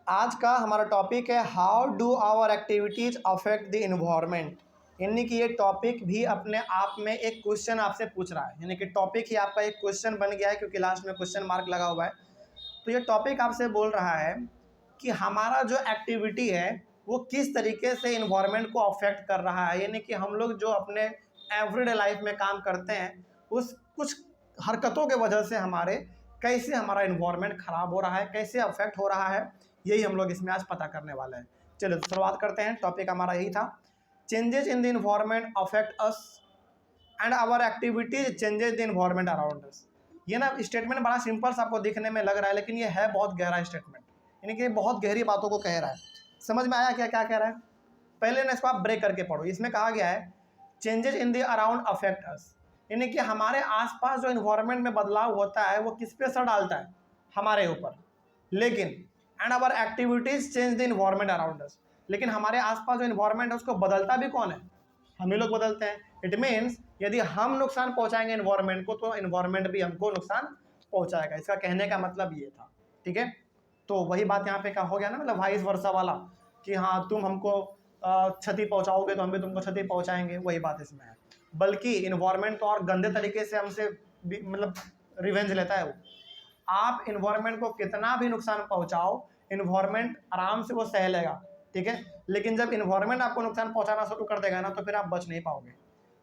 आज का हमारा टॉपिक है how do our activities affect the environment. यानी कि ये टॉपिक भी अपने आप में एक क्वेश्चन आपसे पूछ रहा है, यानी कि टॉपिक ही आपका एक क्वेश्चन बन गया है क्योंकि लास्ट में क्वेश्चन मार्क लगा हुआ है। तो ये टॉपिक आपसे बोल रहा है कि हमारा जो एक्टिविटी है वो किस तरीके से इन्वायरमेंट को अफेक्ट कर रहा है, यानी कि हम लोग जो अपने एवरीडे लाइफ में काम करते हैं उस कुछ हरकतों के वजह से कैसे हमारा इन्वायरमेंट ख़राब हो रहा है, कैसे अफेक्ट हो रहा है, यही हम लोग इसमें आज पता करने वाले हैं। चलिए तो शुरुआत करते हैं। टॉपिक हमारा यही था, changes in the environment affect us and our activities changes the environment around us. ये ना स्टेटमेंट बड़ा सिंपल सा आपको दिखने में लग रहा है, लेकिन ये है बहुत गहरा स्टेटमेंट, यानी कि बहुत गहरी बातों को कह रहा है। समझ में आया क्या क्या कह रहा है? पहले ना इसको आप ब्रेक करके पढ़ो। इसमें कहा गया है changes in the around affect us, यानी कि हमारे आसपास जो इन्वायरमेंट में बदलाव होता है वो किस पे असर डालता है? हमारे ऊपर। लेकिन and our activities change the environment around us, लेकिन हमारे आसपास जो इन्वायरमेंट है उसको बदलता भी कौन है? हम ही लोग बदलते हैं। इट मीन्स यदि हम नुकसान पहुंचाएंगे इन्वायरमेंट को तो इन्वायरमेंट भी हमको नुकसान पहुंचाएगा। इसका कहने का मतलब ये था, ठीक है। तो वही बात यहाँ पे क्या हो गया ना, मतलब वाइस वर्सा वाला, कि हाँ तुम हमको क्षति पहुंचाओगे तो हम भी तुमको क्षति पहुंचाएंगे, वही बात इसमें है। बल्कि इन्वायरमेंट तो और गंदे तरीके से हमसे मतलब रिवेंज लेता है वो। आप इन्वायरमेंट को कितना भी नुकसान पहुंचाओ, इन्वायरमेंट आराम से वो सह लेगा, ठीक है। लेकिन जब इन्वायरमेंट आपको नुकसान पहुंचाना शुरू कर देगा ना तो फिर आप बच नहीं पाओगे,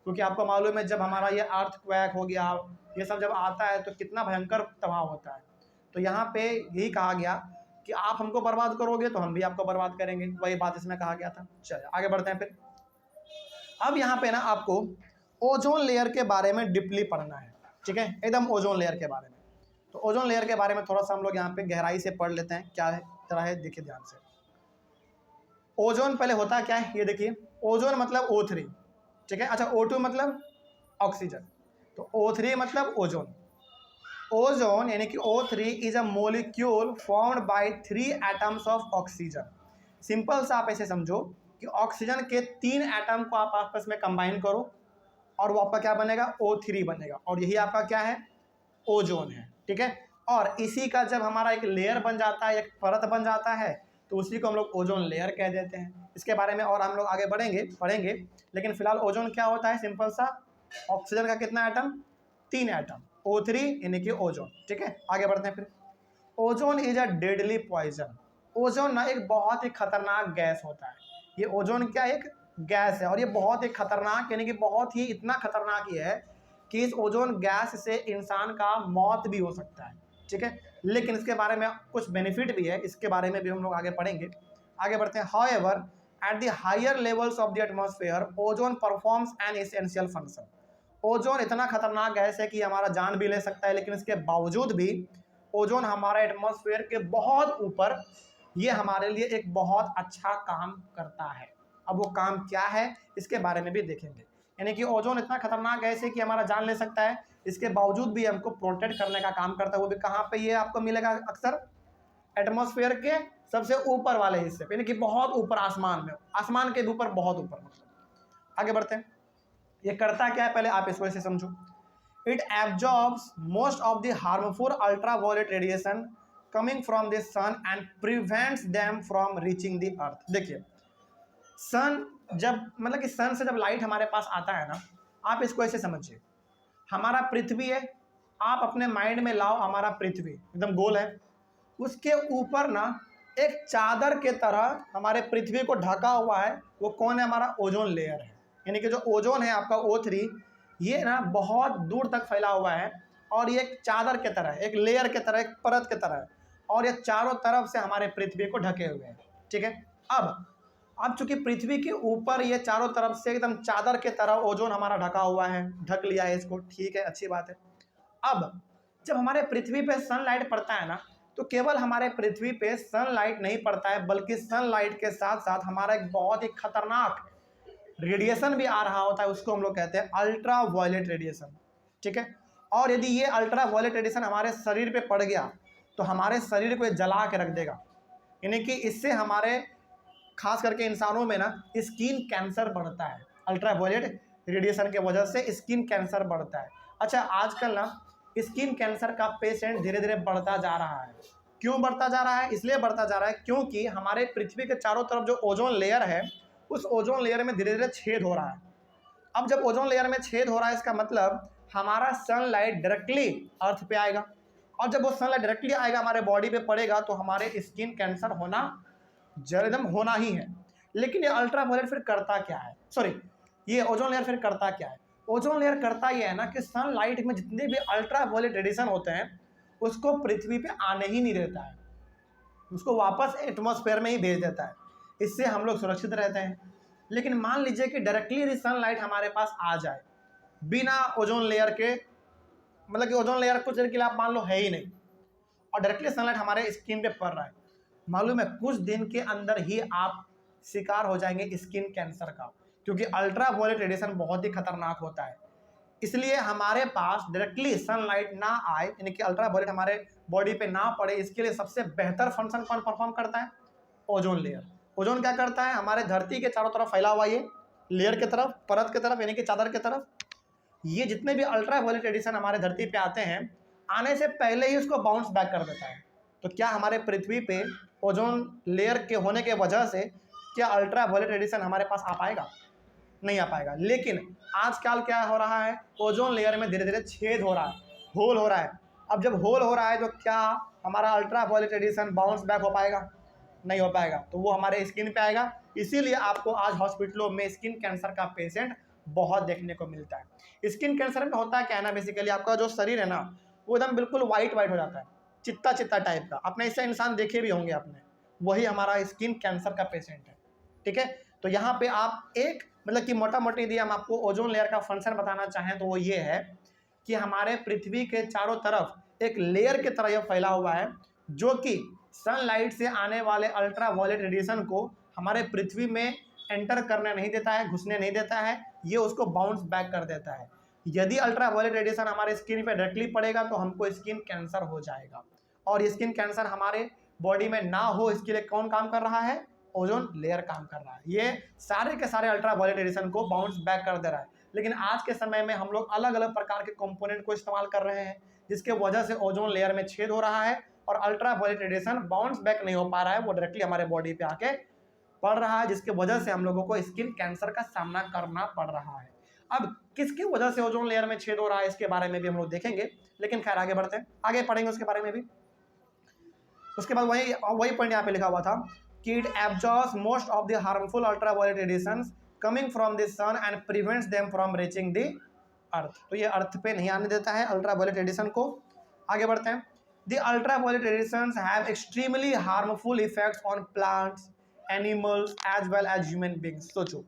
क्योंकि आपको मालूम है जब हमारा ये अर्थक्वेक हो गया, ये सब जब आता है तो कितना भयंकर तबाह होता है। तो यहाँ पे यही कहा गया कि आप हमको बर्बाद करोगे तो हम भी आपको बर्बाद करेंगे, वही बात इसमें कहा गया था। चलिए आगे बढ़ते हैं फिर। अब यहाँ पे ना आपको ओजोन लेयर के बारे में डीपली पढ़ना है, ठीक है, एकदम ओजोन लेयर के बारे में। तो ओजोन लेयर के बारे में थोड़ा सा हम लोग यहाँ पे गहराई से पढ़ लेते हैं, क्या है तरह है, देखिए ध्यान से। ओजोन पहले होता क्या है ये देखिए। ओजोन मतलब O3, ठीक है। अच्छा, O2 मतलब ऑक्सीजन, तो O3 मतलब ओजोन। ओजोन यानी कि O3 is a molecule formed by 3 atoms of oxygen. Simple सा आप ऐसे समझो कि ऑक्सीजन के 3 एटम को आप आपस में कंबाइन करो और वो आपका क्या बनेगा? O3 बनेगा, और यही आपका क्या है? ओजोन है, ठीक है। और इसी का जब हमारा एक लेयर बन जाता है, एक परत बन जाता है, तो उसी को हम लोग ओजोन लेयर कह देते हैं। इसके बारे में और हम लोग आगे पढ़ेंगे, लेकिन फिलहाल ओजोन क्या होता है? सिंपल सा, ऑक्सीजन का कितना एटम? 3 एटम, O3 यानी कि ओजोन, ठीक है। आगे बढ़ते हैं फिर। Ozone is a deadly poison. Ozone ना एक बहुत ही खतरनाक गैस होता है। ये ओजोन क्या एक गैस है, और ये बहुत ही खतरनाक, यानी कि बहुत ही इतना खतरनाक ये है कि इस ओजोन गैस से इंसान का मौत भी हो सकता है, ठीक है। लेकिन इसके बारे में कुछ बेनिफिट भी है, इसके बारे में भी हम लोग आगे पढ़ेंगे। आगे बढ़ते हैं। However at the higher levels of the atmosphere ozone performs an essential function. Ozone इतना खतरनाक गैस है कि हमारा जान भी ले सकता है, लेकिन इसके बावजूद भी ओजोन हमारे एटमॉस्फेयर के बहुत ऊपर ये हमारे लिए एक बहुत अच्छा काम करता है। अब वो काम क्या है इसके बारे में भी देखेंगे। यानी कि ओजोन इतना खतरनाक गैस है कि हमारा जान ले सकता है, इसके बावजूद भी हमको प्रोटेक्ट करने का काम करता है। वो भी कहाँ पे ये आपको मिलेगा? अक्सर एटमॉस्फेयर के सबसे ऊपर वाले हिस्से पे, यानी कि बहुत ऊपर आसमान में, आसमान के ऊपर बहुत ऊपर मतलब। आगे बढ़ते हैं। ये करता क्या है पहले आप इसको ऐसे समझो। It absorbs most of the harmful ultraviolet radiation coming from the sun and prevents them from reaching the earth. देखिए, सन जब मतलब कि सन से जब लाइट हमारे पास आता है ना, आप इसको ऐसे समझिए, हमारा पृथ्वी है, आप अपने माइंड में लाओ हमारा पृथ्वी एकदम गोल है, उसके ऊपर ना एक चादर के तरह हमारे पृथ्वी को ढका हुआ है, वो कौन है? हमारा ओजोन लेयर है। यानी कि जो ओजोन है आपका O3, ये ना बहुत दूर तक फैला हुआ है, और ये एक चादर के तरह, एक लेयर के तरह, एक परत के तरह है, और ये चारों तरफ से हमारे पृथ्वी को ढके हुए हैं, ठीक है। अब चूंकि पृथ्वी के ऊपर ये चारों तरफ से एकदम चादर के तरह ओजोन हमारा ढका हुआ है, ढक लिया है इसको, ठीक है, अच्छी बात है। अब जब हमारे पृथ्वी पे सनलाइट पड़ता है ना, तो केवल हमारे पृथ्वी पे सनलाइट नहीं पड़ता है, बल्कि सनलाइट के साथ साथ हमारा एक बहुत ही खतरनाक रेडिएशन भी आ रहा होता है, उसको हम लोग कहते हैं अल्ट्रा वायलेट रेडिएशन, ठीक है। और यदि ये अल्ट्रा वायलेट रेडिएशन हमारे शरीर पे पड़ गया तो हमारे शरीर को जला के रख देगा। यानी कि इससे हमारे खास करके इंसानों में ना स्किन कैंसर बढ़ता है। अल्ट्रावायलेट रेडिएशन के वजह से स्किन कैंसर बढ़ता है। अच्छा, आजकल ना स्किन कैंसर का पेशेंट धीरे धीरे बढ़ता जा रहा है। क्यों बढ़ता जा रहा है? इसलिए बढ़ता जा रहा है क्योंकि हमारे पृथ्वी के चारों तरफ जो ओजोन लेयर है, उस ओजोन लेयर में धीरे धीरे छेद हो रहा है। अब जब ओजोन लेयर में छेद हो रहा है, इसका मतलब हमारा सनलाइट डायरेक्टली अर्थ पे आएगा, और जब वो सनलाइट डायरेक्टली आएगा हमारे बॉडी पे पड़ेगा तो हमारे स्किन कैंसर होना एकदम होना ही है। लेकिन ये अल्ट्रावायलेट फिर करता क्या है, सॉरी ये ओजोन लेयर फिर करता क्या है? ओजोन लेयर करता ये है ना कि सनलाइट में जितने भी अल्ट्रावायलेट रेडिएशन होते हैं उसको पृथ्वी पे आने ही नहीं देता है, उसको वापस एटमॉस्फेयर में ही भेज देता है। इससे हम लोग सुरक्षित रहते हैं। लेकिन मान लीजिए कि डायरेक्टली यदि सनलाइट हमारे पास आ जाए बिना ओजोन लेयर के, मतलब कि ओजोन लेयर कुछ देर के लिए आप मान लो है ही नहीं, और डायरेक्टली सनलाइट हमारे स्किन पे पड़ रहा है, मालूम है कुछ दिन के अंदर ही आप शिकार हो जाएंगे स्किन कैंसर का, क्योंकि अल्ट्रावायलेट रेडिएशन बहुत ही खतरनाक होता है। इसलिए हमारे पास डायरेक्टली सनलाइट ना आए, यानी कि अल्ट्रावायलेट हमारे बॉडी पे ना पड़े, इसके लिए सबसे बेहतर फंक्शन कौन परफॉर्म करता है? Ozone layer. ओजोन क्या करता है? हमारे धरती के चारों तरफ फैला हुआ ये लेयर की तरफ, परत की तरफ, यानी कि चादर की तरफ, ये जितने भी अल्ट्रावायलेट रेडिएशन हमारे धरती पे आते हैं, आने से पहले ही उसको बाउंस बैक कर देता है। तो क्या हमारे पृथ्वी पे ओजोन लेयर के होने के वजह से क्या अल्ट्रावायलेट रेडिएशन हमारे पास आ पाएगा? नहीं आ पाएगा। लेकिन आजकल क्या हो रहा है? ओजोन लेयर में धीरे धीरे छेद हो रहा है, होल हो रहा है। अब जब होल हो रहा है तो क्या हमारा अल्ट्रावायलेट रेडिएशन बाउंस बैक हो पाएगा? नहीं हो पाएगा, तो वो हमारे स्किन पे आएगा। इसीलिए आपको आज हॉस्पिटलों में स्किन कैंसर का पेशेंट बहुत देखने को मिलता है। स्किन कैंसर में होता है क्या है ना, बेसिकली आपका जो शरीर है ना वो एकदम बिल्कुल वाइट वाइट हो जाता है, चित्ता चित्ता टाइप का। आपने ऐसे इंसान देखे भी होंगे आपने, वही हमारा स्किन कैंसर का पेशेंट है। ठीक है, तो यहाँ पे आप एक मतलब कि मोटा मोटी यदि हम आपको ओजोन लेयर का फंक्शन बताना चाहें तो वो ये है कि हमारे पृथ्वी के चारों तरफ एक लेयर की तरह यह फैला हुआ है जो कि सनलाइट से आने वाले अल्ट्रावायलेट रेडिएशन को हमारे पृथ्वी में एंटर करने नहीं देता है, घुसने नहीं देता है, ये उसको बाउंस बैक कर देता है। यदि अल्ट्रावायलेट रेडिएशन हमारे स्किन पे डायरेक्टली पड़ेगा तो हमको स्किन कैंसर हो जाएगा, और स्किन कैंसर हमारे बॉडी में ना हो इसके लिए कौन काम कर रहा है? ओजोन लेयर काम कर रहा है। ये सारे के सारे अल्ट्रावायलेट रेडिएशन को बाउंस बैक कर दे रहा है। लेकिन आज के समय में हम लोग अलग अलग प्रकार के कंपोनेंट को इस्तेमाल कर रहे हैं जिसके वजह से ओजोन लेयर में छेद हो रहा है और अल्ट्रावायलेट रेडिएशन बाउंस बैक नहीं हो पा रहा है, वो डायरेक्टली हमारे बॉडी पे आके पड़ रहा है, जिसके वजह से हम लोगों को स्किन कैंसर का सामना करना पड़ रहा है। अब किसकी वजह से ओजोन लेयर में छेद हो रहा है इसके बारे में भी हम लोग देखेंगे, लेकिन खैर आगे बढ़ते हैं, आगे पढ़ेंगे उसके बारे में भी। उसके बाद वही पॉइंट यहाँ पे लिखा हुआ था कि it absorbs most of the harmful ultraviolet radiations coming from the sun and prevents them from reaching the earth. तो ये अर्थ पे नहीं आने देता है अल्ट्रावायलेट रेडिएशन को। आगे बढ़ते हैं। The ultraviolet radiations have extremely harmful effects on plants, animals as well as human beings. सोचो,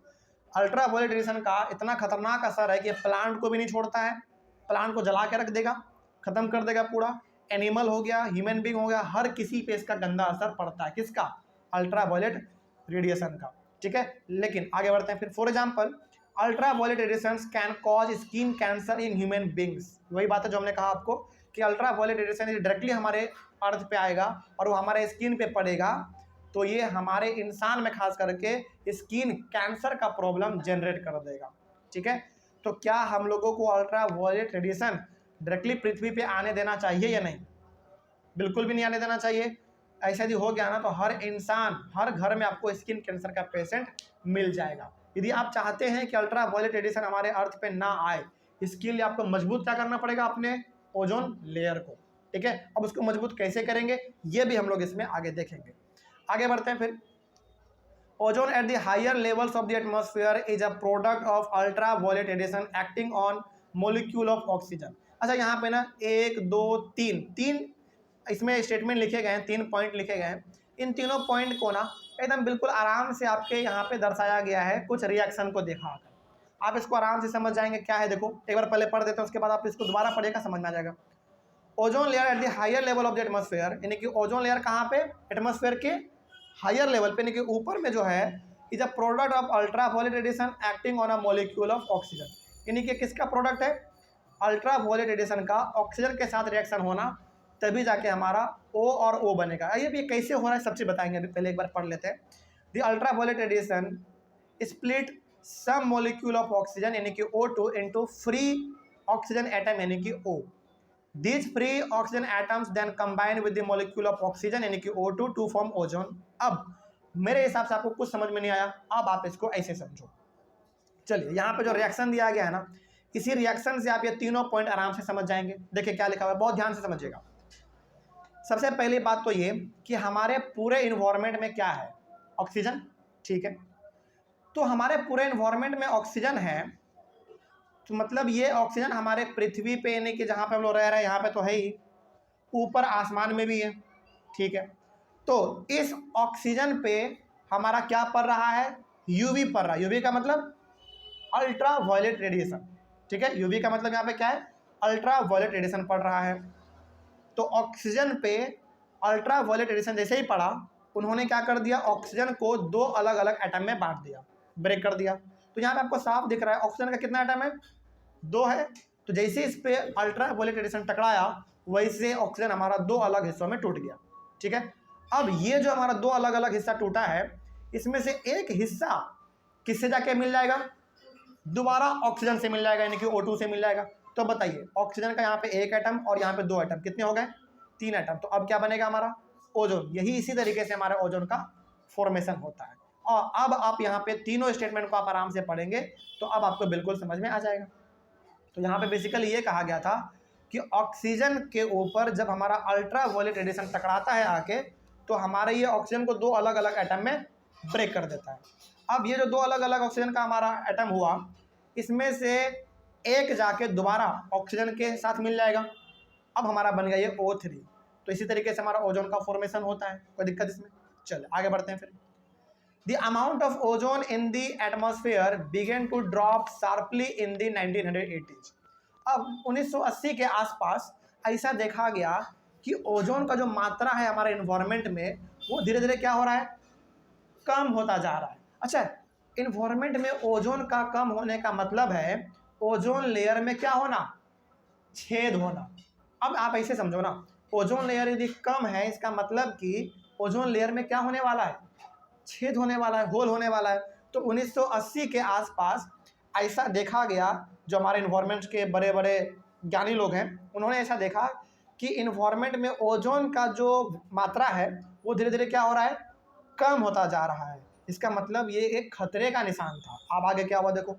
अल्ट्रावायलेट रेडिएशन का इतना खतरनाक असर है कि प्लांट को भी नहीं छोड़ता है, प्लांट को जला के रख देगा, खत्म कर देगा पूरा। एनिमल हो गया, ह्यूमन बींग हो गया, हर किसी पे इसका गंदा असर पड़ता है। किसका? अल्ट्रावायलेट रेडिएशन का। ठीक है, लेकिन आगे बढ़ते हैं फिर। For example, ultraviolet radiations can cause skin cancer in human beings. वही बात है जो हमने कहा आपको कि अल्ट्रावायलेट रेडिएशन डायरेक्टली हमारे अर्थ पे आएगा और वो हमारे स्किन पे पड़ेगा तो ये हमारे इंसान में खास करके स्किन कैंसर का प्रॉब्लम जनरेट कर देगा। ठीक है, तो क्या हम लोगों को अल्ट्रावायलेट रेडिएशन डायरेक्टली पृथ्वी पे आने देना चाहिए या नहीं? बिल्कुल भी नहीं आने देना चाहिए। ऐसा यदि हो गया ना तो हर इंसान, हर घर में आपको स्किन कैंसर का पेशेंट मिल जाएगा। यदि आप चाहते हैं कि अल्ट्रावायलेट रेडिएशन हमारे अर्थ पे ना आए, इसके लिए आपको मजबूत क्या करना पड़ेगा? अपने ओजोन लेयर को। ठीक है, अब उसको मजबूत कैसे करेंगे ये भी हम लोग इसमें आगे देखेंगे। आगे बढ़ते हैं फिर। Ozone at the higher levels of the atmosphere is a product of ultraviolet radiation acting on molecule of oxygen. अच्छा, यहाँ पे ना 1 2 3 इसमें स्टेटमेंट लिखे गए हैं, 3 पॉइंट लिखे गए हैं। इन तीनों पॉइंट को ना एकदम बिल्कुल आराम से आपके यहाँ पे दर्शाया गया है कुछ रिएक्शन को दिखाकर। आप इसको आराम से समझ जाएंगे क्या है। देखो एक बार पहले पढ़ देते हैं, उसके बाद आप इसको दोबारा पढ़िएगा, समझ में आ जाएगा। Ozone layer at the higher level of the atmosphere, यानी कि ओजोन लेयर कहाँ पे? एटमॉस्फेयर के हायर लेवल पे, यानी कि ऊपर में जो है, is a product of ultraviolet radiation acting on a molecule of oxygen. यानी कि किसका प्रोडक्ट है? अल्ट्रावायलेट रेडिएशन का ऑक्सीजन के साथ रिएक्शन होना, तभी जाके हमारा O और O बनेगा। ये भी कैसे हो रहा है सब चीज़ बताएंगे, अभी पहले एक बार पढ़ लेते हैं। The ultraviolet radiation split some molecule of oxygen यानी कि O2 into free oxygen atom यानी कि O। These free oxygen atoms then combine with the molecule of oxygen यानी कि O2 टू फॉर्म ओजोन। अब मेरे हिसाब से आपको कुछ समझ में नहीं आया, अब आप इसको ऐसे समझो। चलिए यहाँ पे जो रिएक्शन दिया गया है ना, इसी रिएक्शन से आप ये तीनों पॉइंट आराम से समझ जाएंगे। देखिए क्या लिखा हुआ है, बहुत ध्यान से समझिएगा। सबसे पहली बात तो ये कि हमारे पूरे इन्वायरमेंट में क्या है, ऑक्सीजन, ठीक है। तो हमारे पूरे इन्वायरमेंट में ऑक्सीजन है, तो मतलब ये ऑक्सीजन हमारे पृथ्वी पे यानी कि जहाँ पे हम लोग रह रहे हैं यहाँ पे तो है ही, ऊपर आसमान में भी है, ठीक है। तो इस ऑक्सीजन पे हमारा क्या पड़ रहा है, यूवी पड़ रहा है। यूवी का मतलब अल्ट्रा वायलेट रेडिएशन, ठीक है। यूवी का मतलब यहाँ पे क्या है, अल्ट्रा वायलेट रेडिएशन पड़ रहा है। तो ऑक्सीजन पे अल्ट्रा वायलेट रेडिएशन जैसे ही पड़ा, उन्होंने क्या कर दिया, ऑक्सीजन को दो अलग अलग एटम में बांट दिया, ब्रेक कर दिया। तो यहाँ पे आपको साफ दिख रहा है ऑक्सीजन का कितना एटम है, 2 है। तो जैसे इस पे अल्ट्रा वायलेट रेडिएशन टकराया, वैसे ऑक्सीजन हमारा 2 अलग हिस्सों में टूट गया, ठीक है। अब ये जो हमारा 2 अलग अलग हिस्सा टूटा है, इसमें से एक हिस्सा किससे जाके मिल जाएगा, दोबारा ऑक्सीजन से मिल जाएगा, यानी कि O2 से मिल जाएगा। तो बताइए ऑक्सीजन का यहाँ पे 1 एटम और यहाँ पे 2 एटम, कितने हो गए, 3 एटम। तो अब क्या बनेगा हमारा, ओजोन। यही इसी तरीके से हमारा ओजोन का फॉर्मेशन होता है। और अब आप यहाँ पे तीनों स्टेटमेंट को आप आराम से पढ़ेंगे तो अब आपको बिल्कुल समझ में आ जाएगा। तो यहाँ पे बेसिकली ये कहा गया था कि ऑक्सीजन के ऊपर जब हमारा अल्ट्रा वायलेट रेडिएशन टकराता है आके, तो हमारे ये ऑक्सीजन को 2 अलग अलग एटम में ब्रेक कर देता है। अब ये जो 2 अलग अलग ऑक्सीजन का हमारा एटम हुआ, इसमें से एक जाके दोबारा ऑक्सीजन के साथ मिल जाएगा। अब हमारा बन गया ये O3। तो इसी तरीके से हमारा ओजोन का फॉर्मेशन होता है, कोई दिक्कत इसमें। चलिए आगे बढ़ते हैं फिर। The amount of ozone in the atmosphere began to drop sharply in the 1980s। अब 1980 के आसपास ऐसा देखा गया कि ओजोन का जो मात्रा है हमारे इन्वायरमेंट में, वो धीरे धीरे क्या हो रहा है, कम होता जा रहा है। अच्छा, इन्वायरमेंट में ओजोन का कम होने का मतलब है ओजोन लेयर में क्या होना, छेद होना। अब आप ऐसे समझो ना, ओजोन लेयर यदि कम है, इसका मतलब कि ओजोन लेयर में क्या होने वाला है, छेद होने वाला है, होल होने वाला है। तो 1980 के आसपास ऐसा देखा गया, जो हमारे इन्वायरमेंट के बड़े बड़े ज्ञानी लोग हैं, उन्होंने ऐसा देखा कि इन्वायरमेंट में ओजोन का जो मात्रा है वो धीरे धीरे क्या हो रहा है, कम होता जा रहा है। इसका मतलब ये एक खतरे का निशान था। अब आगे क्या हुआ देखो,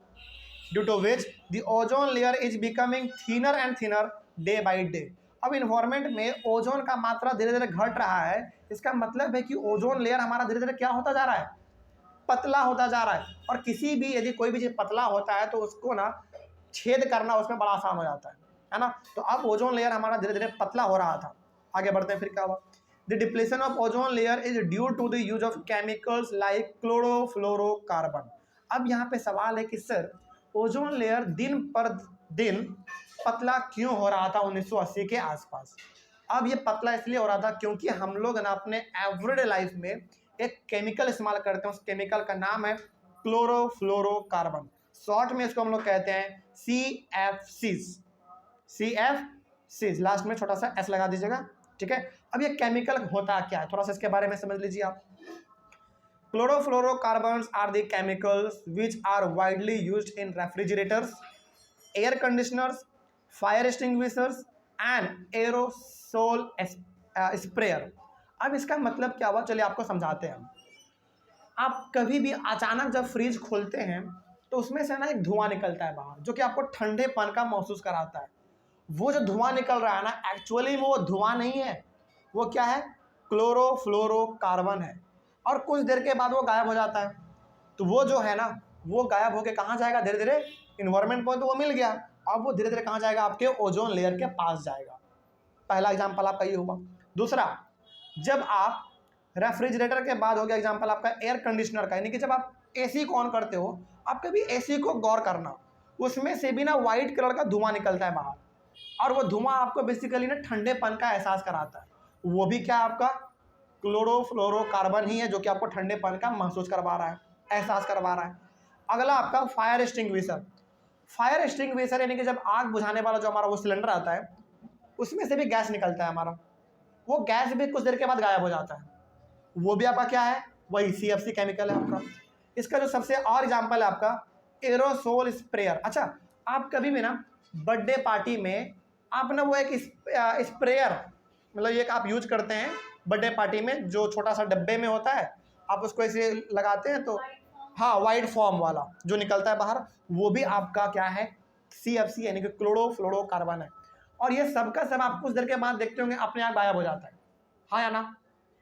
due to which the ozone layer is becoming thinner and thinner day by day. अब इन्वायरमेंट में ओजोन का मात्रा धीरे धीरे घट रहा है। इसका मतलब है कि ओजोन लेयर हमारा धीरे धीरे क्या होता जा रहा है, पतला होता जा रहा है। और किसी भी यदि कोई भी चीज़ पतला होता है तो उसको ना छेद करना उसमें बड़ा आसान हो जाता है ना। तो अब ओजोन लेयर हमारा धीरे धीरे पतला हो रहा था। आगे बढ़ते हैं, फिर क्या हुआ, the depletion of ozone layer is due to the use of chemicals like chlorofluorocarbon. अब यहाँ पे सवाल है कि सर ओजोन लेयर दिन पर दिन पतला क्यों हो रहा था 1980 के आसपास। अब ये पतला इसलिए हो रहा था क्योंकि हम लोग ना अपने एवरीडे लाइफ में एक केमिकल इस्तेमाल करते हैं। उस केमिकल का नाम है क्लोरोफ्लोरोकार्बन। शॉर्ट में इसको हम लोग कहते हैं CFCs। CFCs लास्ट में छोटा सा S लगा दीजिएगा, ठीक है। अब ये केमिकल होता क्या है, थोड़ा सा इसके बारे में समझ लीजिए आप। Chlorofluorocarbons are the chemicals which are widely used in refrigerators, air conditioners, fire extinguishers and aerosol sprayer। अब इसका मतलब क्या हुआ, चलिए आपको समझाते हैं हम। आप कभी भी अचानक जब फ्रिज खोलते हैं तो उसमें से ना एक धुआं निकलता है बाहर, जो कि आपको ठंडेपन का महसूस कराता है। वो जो धुआं निकल रहा है ना, एक्चुअली में वो धुआं नहीं है, वो क्या है, क्लोरोफ्लोरोकार्बन है। और कुछ देर के बाद वो गायब हो जाता है। तो वो जो है ना, वो गायब होके कहाँ जाएगा, धीरे धीरे इन्वायरमेंट में तो वो मिल गया, अब वो धीरे धीरे कहाँ जाएगा, आपके ओजोन लेयर के पास जाएगा। पहला एग्जाम्पल आपका ये हुआ। दूसरा, जब आप रेफ्रिजरेटर के बाद हो गया एग्जाम्पल आपका एयर कंडीशनर का, यानी कि जब आप AC को ऑन करते हो, आप कभी AC को गौर करना, उसमें से भी ना वाइट कलर का धुआं निकलता है बाहर, और वो धुआं आपको बेसिकली ना ठंडेपन का एहसास कराता है। वो भी क्या आपका क्लोरोफ्लोरोकार्बन ही है, जो कि आपको ठंडेपन का महसूस करवा रहा है, एहसास करवा रहा है। अगला आपका फायर एक्सटिंग्विशर। फायर एक्सटिंग्विशर यानी कि जब आग बुझाने वाला जो हमारा वो सिलेंडर आता है, उसमें से भी गैस निकलता है हमारा, वो गैस भी कुछ देर के बाद गायब हो जाता है। वो भी आपका क्या है, वही CFC केमिकल है आपका। इसका जो सबसे और एग्जाम्पल है आपका एरोसोल स्प्रेयर। अच्छा, आप कभी भी ना बर्थडे पार्टी में आपने वो एक स्प्रेयर, मतलब ये आप यूज करते हैं बर्थडे पार्टी में, जो छोटा सा डब्बे में होता है, आप उसको ऐसे लगाते हैं तो हाँ वाइट फॉर्म वाला जो निकलता है बाहर, वो भी आपका क्या है, CFC यानी कि क्लोरोफ्लोरोकार्बन है। और ये सब का सब आप कुछ देर के बाद देखते होंगे अपने आप गायब हो जाता है, हाँ या ना,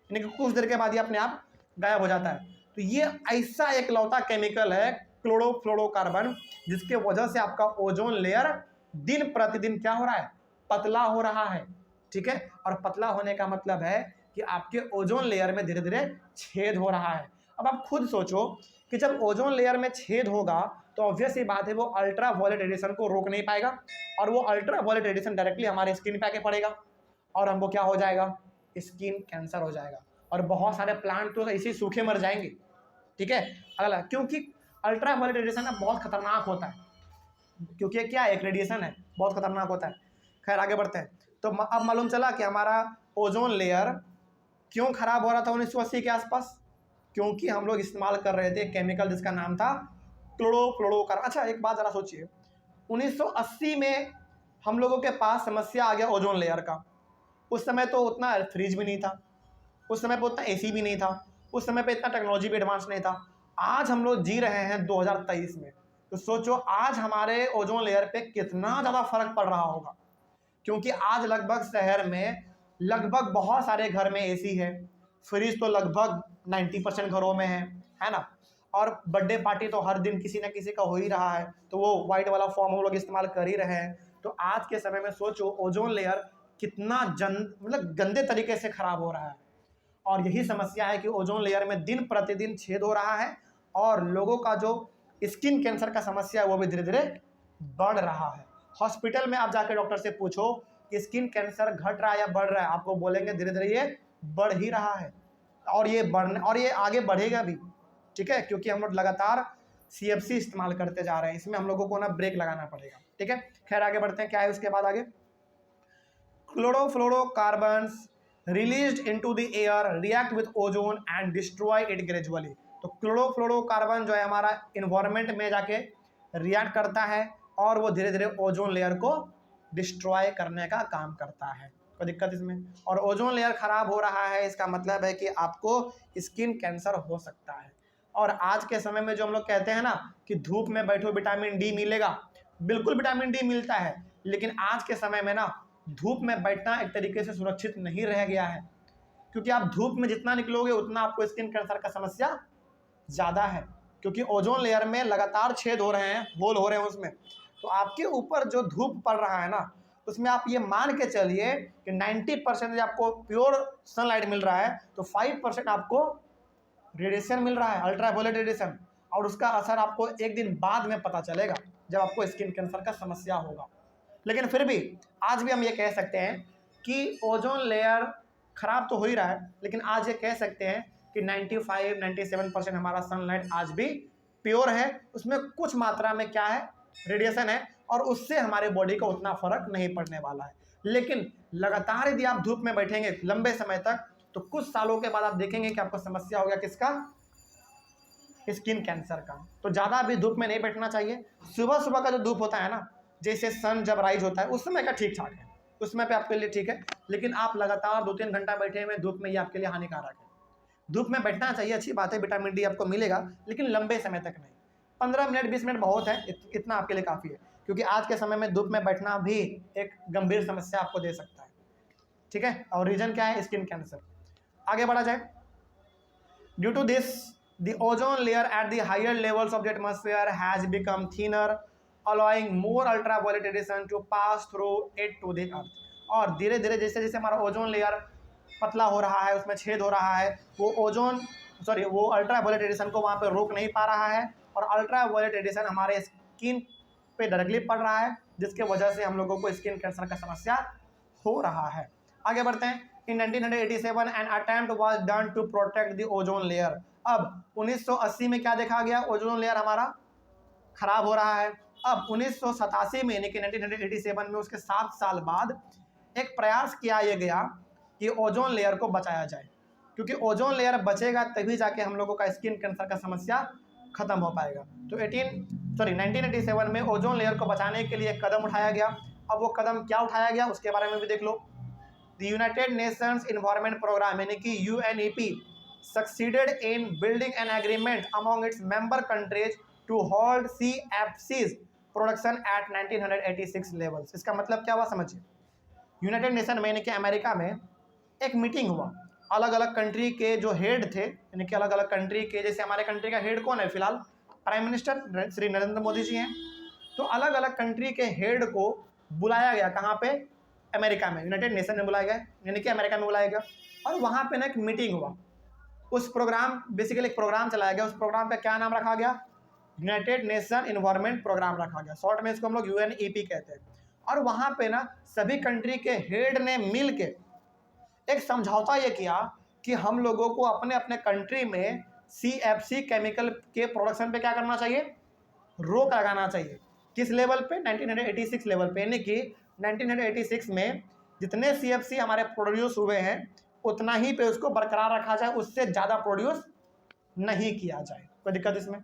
यानी कि कुछ देर के बाद ये अपने आप गायब हो जाता है। तो ये ऐसा एक लौता केमिकल है क्लोरोफ्लोरोकार्बन, जिसके वजह से आपका ओजोन लेयर दिन प्रतिदिन क्या हो रहा है, पतला हो रहा है। ठीक है, और पतला होने का मतलब है कि आपके ओजोन लेयर में धीरे धीरे छेद हो रहा है। अब आप खुद सोचो कि जब ओजोन लेयर में छेद होगा तो ऑब्वियस ही बात है वो अल्ट्रा वायलेट रेडिएशन को रोक नहीं पाएगा, और वो अल्ट्रा वायलेट रेडिएशन डायरेक्टली हमारे स्किन पे आके पड़ेगा और हमको क्या हो जाएगा, स्किन कैंसर हो जाएगा, और बहुत सारे प्लांट तो ऐसे ही सूखे मर जाएंगे। ठीक है, अगला, क्योंकि अल्ट्रा वायलेट रेडिएशन ना बहुत खतरनाक होता है, क्योंकि क्या एक रेडिएशन है, बहुत खतरनाक होता है। खैर आगे बढ़ते हैं। तो अब मालूम चला कि हमारा ओजोन लेयर क्यों खराब हो रहा था 1980 के आसपास, क्योंकि हम लोग इस्तेमाल कर रहे थे केमिकल जिसका नाम था क्लोरोफ्लोरोकार्बन। अच्छा एक बात जरा सोचिए, 1980 में हम लोगों के पास समस्या आ गया ओजोन लेयर का। उस समय तो उतना फ्रिज भी नहीं था, उस समय पे उतना AC भी नहीं था, उस समय पे इतना टेक्नोलॉजी भी एडवांस नहीं था। आज हम लोग जी रहे हैं 2023 में, तो सोचो आज हमारे ओजोन लेयर पे कितना ज़्यादा फर्क पड़ रहा होगा, क्योंकि आज लगभग शहर में लगभग बहुत सारे घर में AC है, फ्रिज तो लगभग 90% घरों में है ना, और बर्थडे पार्टी तो हर दिन किसी न किसी का हो ही रहा है, तो वो वाइट वाला फॉर्म हम लोग इस्तेमाल कर ही रहे हैं। तो आज के समय में सोचो ओजोन लेयर कितना मतलब गंदे तरीके से खराब हो रहा है, और यही समस्या है कि ओजोन लेयर में दिन प्रतिदिन छेद हो रहा है, और लोगों का जो स्किन कैंसर का समस्या है वो भी धीरे धीरे बढ़ रहा है। हॉस्पिटल में आप जाकर डॉक्टर से पूछो कि स्किन कैंसर घट रहा है या बढ़ रहा है, आपको बोलेंगे धीरे धीरे ये बढ़ ही रहा है, और ये आगे बढ़ेगा भी। ठीक है, क्योंकि हम लोग लगातार CFC इस्तेमाल करते जा रहे हैं, इसमें हम लोगों को ना ब्रेक लगाना पड़ेगा। ठीक है, खैर आगे बढ़ते हैं, क्या है उसके बाद आगे, chlorofluorocarbons released into the air react with ozone and destroy it gradually। तो क्लोरोफ्लोरोकार्बन जो है हमारा इन्वायरमेंट में जाके रिएक्ट करता है और वो धीरे धीरे ओजोन लेयर को डिस्ट्रॉय करने का काम करता है। कोई दिक्कत इसमें? और ओजोन लेयर खराब हो रहा है, इसका मतलब है कि आपको स्किन कैंसर हो सकता है। और आज के समय में जो हम लोग कहते हैं ना कि धूप में बैठो विटामिन D मिलेगा, बिल्कुल विटामिन D मिलता है, लेकिन आज के समय में ना धूप में बैठना एक तरीके से सुरक्षित नहीं रह गया है, क्योंकि आप धूप में जितना निकलोगे उतना आपको स्किन कैंसर का समस्या ज़्यादा है, क्योंकि ओजोन लेयर में लगातार छेद हो रहे हैं, होल हो रहे हैं उसमें। तो आपके ऊपर जो धूप पड़ रहा है ना, उसमें आप ये मान के चलिए कि 90% आपको प्योर सनलाइट मिल रहा है, तो 5% आपको रेडिएशन मिल रहा है, अल्ट्रावायलेट रेडिएशन, और उसका असर आपको एक दिन बाद में पता चलेगा जब आपको स्किन कैंसर का समस्या होगा। लेकिन फिर भी आज भी हम ये कह सकते हैं कि ओजोन लेयर खराब तो हो ही रहा है, लेकिन आज ये कह सकते हैं कि 95-97% हमारा सनलाइट आज भी प्योर है, उसमें कुछ मात्रा में क्या है, रेडिएशन है, और उससे हमारे बॉडी को उतना फर्क नहीं पड़ने वाला है। लेकिन लगातार यदि आप धूप में बैठेंगे लंबे समय तक, तो कुछ सालों के बाद आप देखेंगे कि आपको समस्या हो गया किसका, स्किन कैंसर का। तो ज़्यादा भी धूप में नहीं बैठना चाहिए। सुबह सुबह का जो धूप होता है ना, जैसे सन जब राइज होता है उस समय का ठीक ठाक है, उस समय पे आपके लिए ठीक है, लेकिन आप लगातार 2-3 घंटा बैठे हुए धूप में, ये आपके लिए हानिकारक है। धूप में बैठना चाहिए, अच्छी बात है, विटामिन D आपको मिलेगा, लेकिन लंबे समय तक नहीं। 15 मिनट 20 मिनट बहुत है, इतना आपके लिए काफ़ी है, क्योंकि आज के समय में धूप में बैठना भी एक गंभीर समस्या आपको दे सकता है। ठीक है, और रीजन क्या है, स्किन कैंसर। आगे बढ़ा जाए। Due to this the ozone layer at the higher levels of the atmosphere has become thinner, allowing more ultraviolet radiation to pass through it to the earth। और धीरे धीरे जैसे जैसे हमारा ओजोन लेयर पतला हो रहा है, उसमें छेद हो रहा है, वो अल्ट्रावायलेट रेडिएशन को वहाँ पे रोक नहीं पा रहा है, और अल्ट्रावायलेट रेडिएशन हमारे स्किन पे डायरेक्टली पड़ रहा है, जिसके वजह से हम लोगों को स्किन कैंसर का समस्या हो रहा है। आगे बढ़ते हैं। In 1987 an attempt was done to protect the ozone layer। अब 1980 में क्या देखा गया, ओजोन लेयर हमारा खराब हो रहा है। अब 1987 में यानी कि 1987 में उसके 7 साल बाद एक प्रयास किया ये गया कि ओजोन लेयर को बचाया जाए, क्योंकि ओजोन लेयर बचेगा तभी जाके हम लोगों का स्किन कैंसर का समस्या खत्म हो पाएगा। तो 1987 में ओजोन लेयर को बचाने के लिए एक कदम उठाया गया, अब वो कदम क्या उठाया गया उसके बारे में भी देख लो। The United Nations environment programme यानी कि UNEP succeeded in building an agreement among its member countries to hold CFCs production at 1986 levels. इसका मतलब क्या हुआ समझिए, यूनाइटेड नेशन में यानी कि अमेरिका में एक मीटिंग हुआ, अलग अलग कंट्री के जो हेड थे यानी कि अलग अलग कंट्री के, जैसे हमारे कंट्री का हेड कौन है फिलहाल, प्राइम मिनिस्टर श्री नरेंद्र मोदी जी हैं, तो अलग अलग कंट्री के हेड को बुलाया गया, कहाँ पे, अमेरिका में, यूनाइटेड नेशन में बुलाया गया यानी कि अमेरिका में बुलाया गया, और वहाँ पे ना एक मीटिंग हुआ। उस प्रोग्राम, बेसिकली एक प्रोग्राम चलाया गया, उस प्रोग्राम का क्या नाम रखा गया, यूनाइटेड नेशन इन्वायरमेंट प्रोग्राम रखा गया, शॉर्ट में इसको हम लोग UNEP कहते हैं। और वहाँ पे ना सभी कंट्री के हेड ने मिल के एक समझौता ये किया कि हम लोगों को अपने अपने कंट्री में CFC केमिकल के प्रोडक्शन पे क्या करना चाहिए, रोक लगाना चाहिए। किस लेवल पे, 1986 लेवल पे, यानी कि 1986 में जितने CFC हमारे प्रोड्यूस हुए हैं उतना ही पे उसको बरकरार रखा जाए, उससे ज़्यादा प्रोड्यूस नहीं किया जाए। कोई दिक्कत इसमें?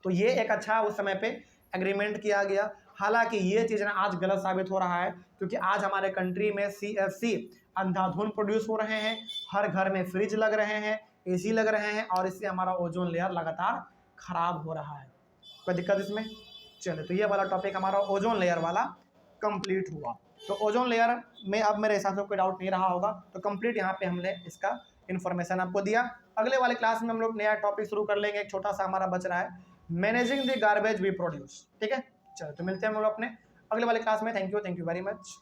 तो ये एक अच्छा उस समय पे एग्रीमेंट किया गया। हालांकि ये चीज़ ना आज गलत साबित हो रहा है, क्योंकि आज हमारे कंट्री में CFC अंधाधुंध प्रोड्यूस हो रहे हैं, हर घर में फ्रिज लग रहे हैं, AC लग रहे हैं, और इससे हमारा ओजोन लेयर लगातार खराब हो रहा है। कोई दिक्कत इसमें? चलिए, तो ये वाला टॉपिक हमारा ओजोन लेयर वाला कंप्लीट हुआ। तो ओजोन लेयर में अब मेरे हिसाब से कोई डाउट नहीं रहा होगा, तो कंप्लीट यहाँ पे हमने इसका इन्फॉर्मेशन आपको दिया। अगले वाले क्लास में हम लोग नया टॉपिक शुरू कर लेंगे, एक छोटा सा हमारा बच रहा है, managing the garbage we produce. ठीक है, चलो तो मिलते हैं हम लोग अपने अगले वाले क्लास में। Thank you very much.